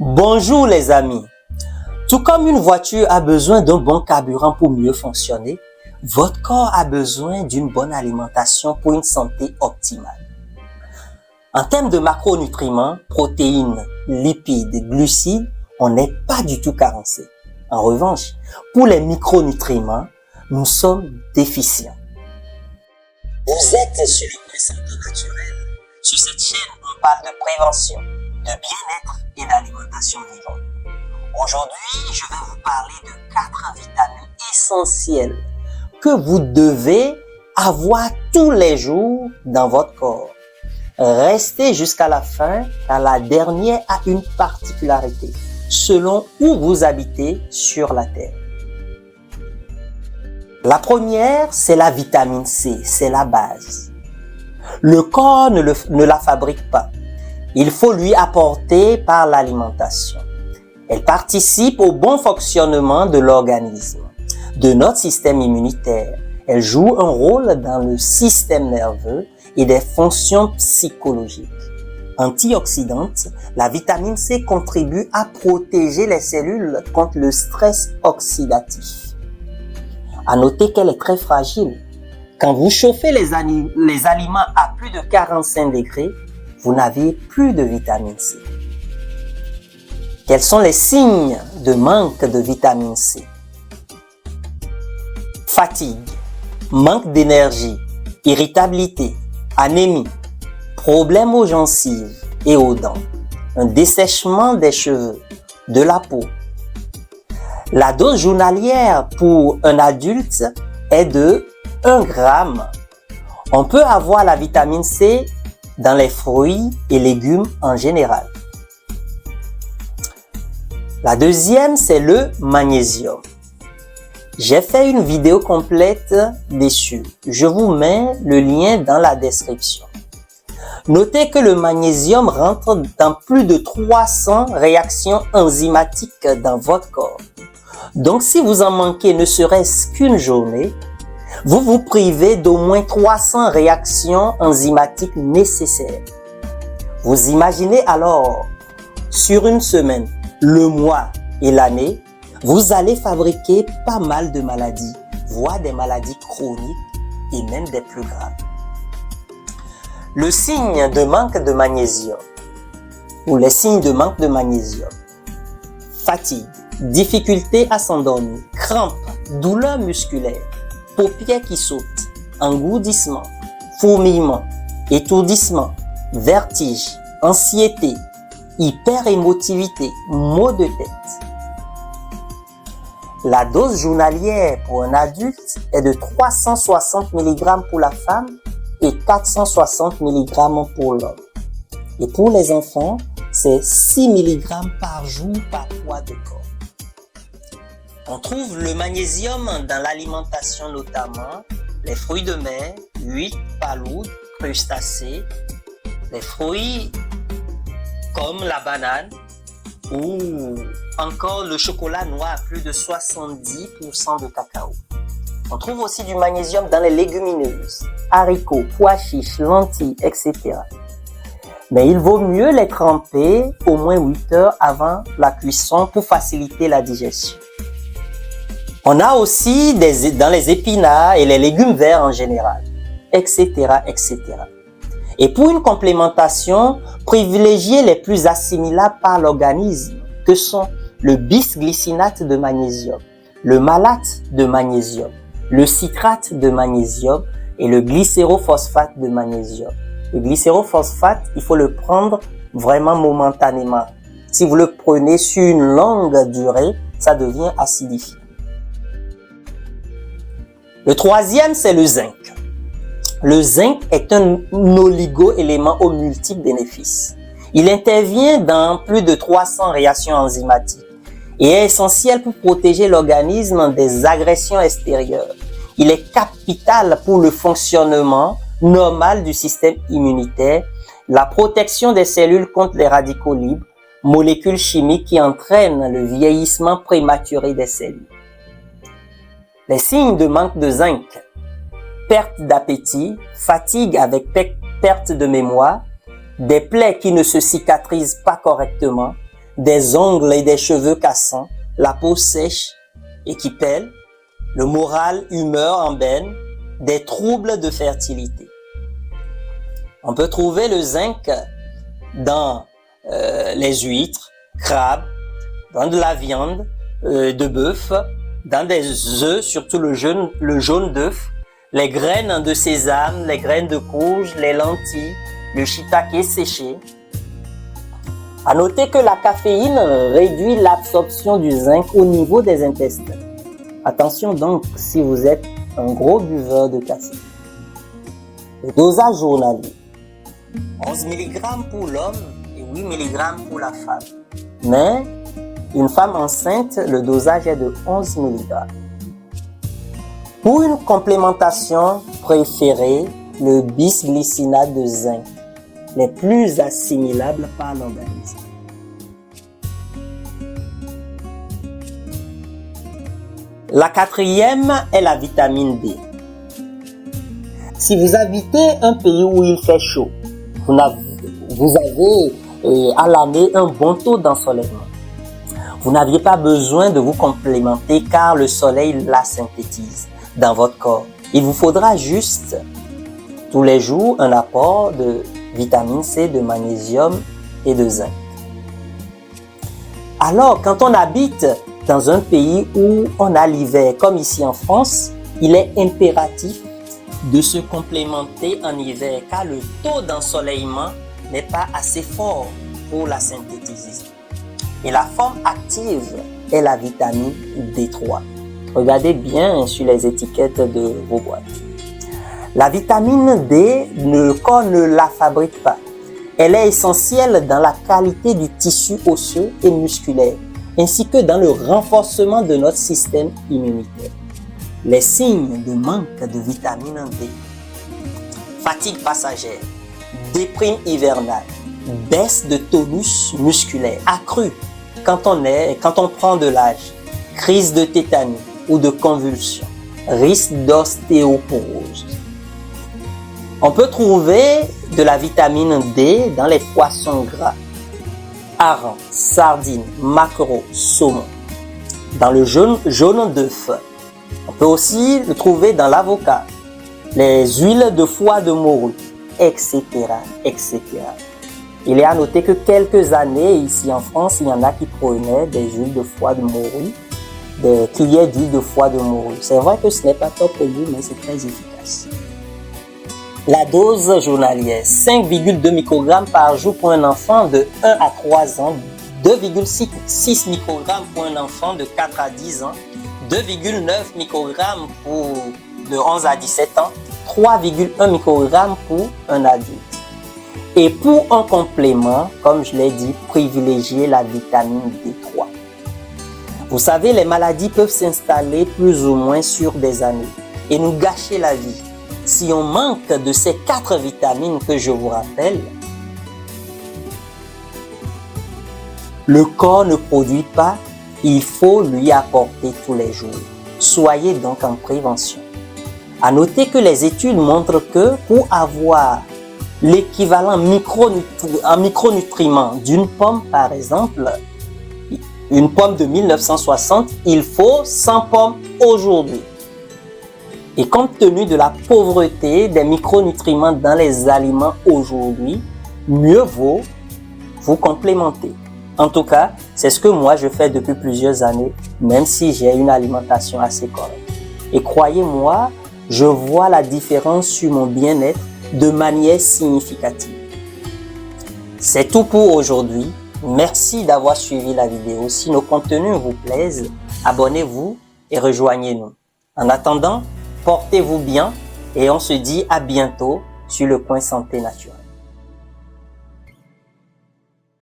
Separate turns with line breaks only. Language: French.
Bonjour les amis. Tout comme une voiture a besoin d'un bon carburant pour mieux fonctionner, votre corps a besoin d'une bonne alimentation pour une santé optimale. En termes de macronutriments, protéines, lipides, glucides, on n'est pas du tout carencé. En revanche, pour les micronutriments, nous sommes déficients. Vous êtes sur une santé naturelle. Sur cette chaîne, on parle de prévention, de bien-être et d'alimentation vivante. Aujourd'hui, je vais vous parler de 4 vitamines essentielles que vous devez avoir tous les jours dans votre corps. Restez jusqu'à la fin car la dernière a une particularité selon où vous habitez sur la Terre. La première, c'est la vitamine C, c'est la base. Le corps ne la fabrique pas. Il faut lui apporter par l'alimentation. Elle participe au bon fonctionnement de l'organisme, de notre système immunitaire. Elle joue un rôle dans le système nerveux et des fonctions psychologiques. Antioxydante, la vitamine C contribue à protéger les cellules contre le stress oxydatif. À noter qu'elle est très fragile. Quand vous chauffez les aliments à plus de 45 degrés, vous n'avez plus de vitamine C. Quels sont les signes de manque de vitamine C? Fatigue, manque d'énergie, irritabilité, anémie, problèmes aux gencives et aux dents, un dessèchement des cheveux, de la peau. La dose journalière pour un adulte est de 1 gramme. On peut avoir la vitamine C dans les fruits et légumes en général. La deuxième, c'est le magnésium. J'ai fait une vidéo complète dessus. Je vous mets le lien dans la description. Notez que le magnésium rentre dans plus de 300 réactions enzymatiques dans votre corps. Donc, si vous en manquez ne serait-ce qu'une journée, vous vous privez d'au moins 300 réactions enzymatiques nécessaires. Vous imaginez alors, sur une semaine, le mois et l'année, vous allez fabriquer pas mal de maladies, voire des maladies chroniques et même des plus graves. Le signe de manque de magnésium ou les signes de manque de magnésium: fatigue, difficulté à s'endormir, crampes, douleurs musculaires, paupières qui sautent, engourdissement, fourmillement, étourdissement, vertige, anxiété, hyperémotivité, maux de tête. La dose journalière pour un adulte est de 360 mg pour la femme et 460 mg pour l'homme. Et pour les enfants, c'est 6 mg par jour par poids de corps. On trouve le magnésium dans l'alimentation, notamment les fruits de mer, huîtres, paludes, crustacés, les fruits comme la banane ou encore le chocolat noir à plus de 70% de cacao. On trouve aussi du magnésium dans les légumineuses, haricots, pois chiches, lentilles, etc. Mais il vaut mieux les tremper au moins 8 heures avant la cuisson pour faciliter la digestion. On a aussi dans les épinards et les légumes verts en général, etc., etc. Et pour une complémentation, privilégiez les plus assimilables par l'organisme, que sont le bisglycinate de magnésium, le malate de magnésium, le citrate de magnésium et le glycérophosphate de magnésium. Le glycérophosphate, il faut le prendre vraiment momentanément. Si vous le prenez sur une longue durée, ça devient acidifiant. Le troisième, c'est le zinc. Le zinc est un oligo-élément aux multiples bénéfices. Il intervient dans plus de 300 réactions enzymatiques et est essentiel pour protéger l'organisme des agressions extérieures. Il est capital pour le fonctionnement normal du système immunitaire, la protection des cellules contre les radicaux libres, molécules chimiques qui entraînent le vieillissement prématuré des cellules. Les signes de manque de zinc: perte d'appétit, fatigue avec perte de mémoire, des plaies qui ne se cicatrisent pas correctement, des ongles et des cheveux cassants, la peau sèche et qui pèle, le moral, humeur en berne, des troubles de fertilité. On peut trouver le zinc dans les huîtres, crabes, dans de la viande de bœuf, dans des œufs, surtout le jaune d'œuf, les graines de sésame, les graines de courge, les lentilles, le shiitake séché. À noter que la caféine réduit l'absorption du zinc au niveau des intestins. Attention donc si vous êtes un gros buveur de café. Le dosage journalier. 11 mg pour l'homme et 8 mg pour la femme. Mais une femme enceinte, le dosage est de 11 mg. Pour une complémentation préférée, le bisglycinate de zinc, les plus assimilables par l'organisme. La quatrième est la vitamine D. Si vous habitez un pays où il fait chaud, vous avez à l'année un bon taux d'ensoleillement. Vous n'aviez pas besoin de vous complémenter car le soleil la synthétise dans votre corps. Il vous faudra juste tous les jours un apport de vitamine C, de magnésium et de zinc. Alors, quand on habite dans un pays où on a l'hiver, comme ici en France, il est impératif de se complémenter en hiver car le taux d'ensoleillement n'est pas assez fort pour la synthétiser. Et la forme active est la vitamine D3. Regardez bien sur les étiquettes de vos boîtes. La vitamine D, le corps ne la fabrique pas. Elle est essentielle dans la qualité du tissu osseux et musculaire, ainsi que dans le renforcement de notre système immunitaire. Les signes de manque de vitamine D: fatigue passagère, déprime hivernale, baisse de tonus musculaire accrue quand on prend de l'âge, crise de tétanie ou de convulsion, risque d'ostéoporose. On peut trouver de la vitamine D dans les poissons gras, harengs, sardines, maquereaux, saumon, dans le jaune d'œuf. On peut aussi le trouver dans l'avocat, les huiles de foie de morue, etc., etc. Il est à noter que quelques années, ici en France, il y en a qui prenaient des huiles de foie de morue, des cuillères d'huile de foie de morue. C'est vrai que ce n'est pas top pour vous, mais c'est très efficace. La dose journalière, 5,2 microgrammes par jour pour un enfant de 1 à 3 ans, 2,6 microgrammes pour un enfant de 4 à 10 ans, 2,9 microgrammes pour de 11 à 17 ans, 3,1 microgrammes pour un adulte. Et pour un complément, comme je l'ai dit, privilégiez la vitamine D3. Vous savez, les maladies peuvent s'installer plus ou moins sur des années et nous gâcher la vie. Si on manque de ces 4 vitamines que je vous rappelle, le corps ne produit pas, il faut lui apporter tous les jours. Soyez donc en prévention. À noter que les études montrent que pour avoir l'équivalent en micronutriments d'une pomme, par exemple, une pomme de 1960, il faut 100 pommes aujourd'hui. Et compte tenu de la pauvreté des micronutriments dans les aliments aujourd'hui, mieux vaut vous complémenter. En tout cas, c'est ce que moi je fais depuis plusieurs années, même si j'ai une alimentation assez correcte. Et croyez-moi, je vois la différence sur mon bien-être de manière significative. C'est tout pour aujourd'hui. Merci d'avoir suivi la vidéo. Si nos contenus vous plaisent, abonnez-vous et rejoignez-nous. En attendant, portez-vous bien et on se dit à bientôt sur le Coin Santé Naturelle.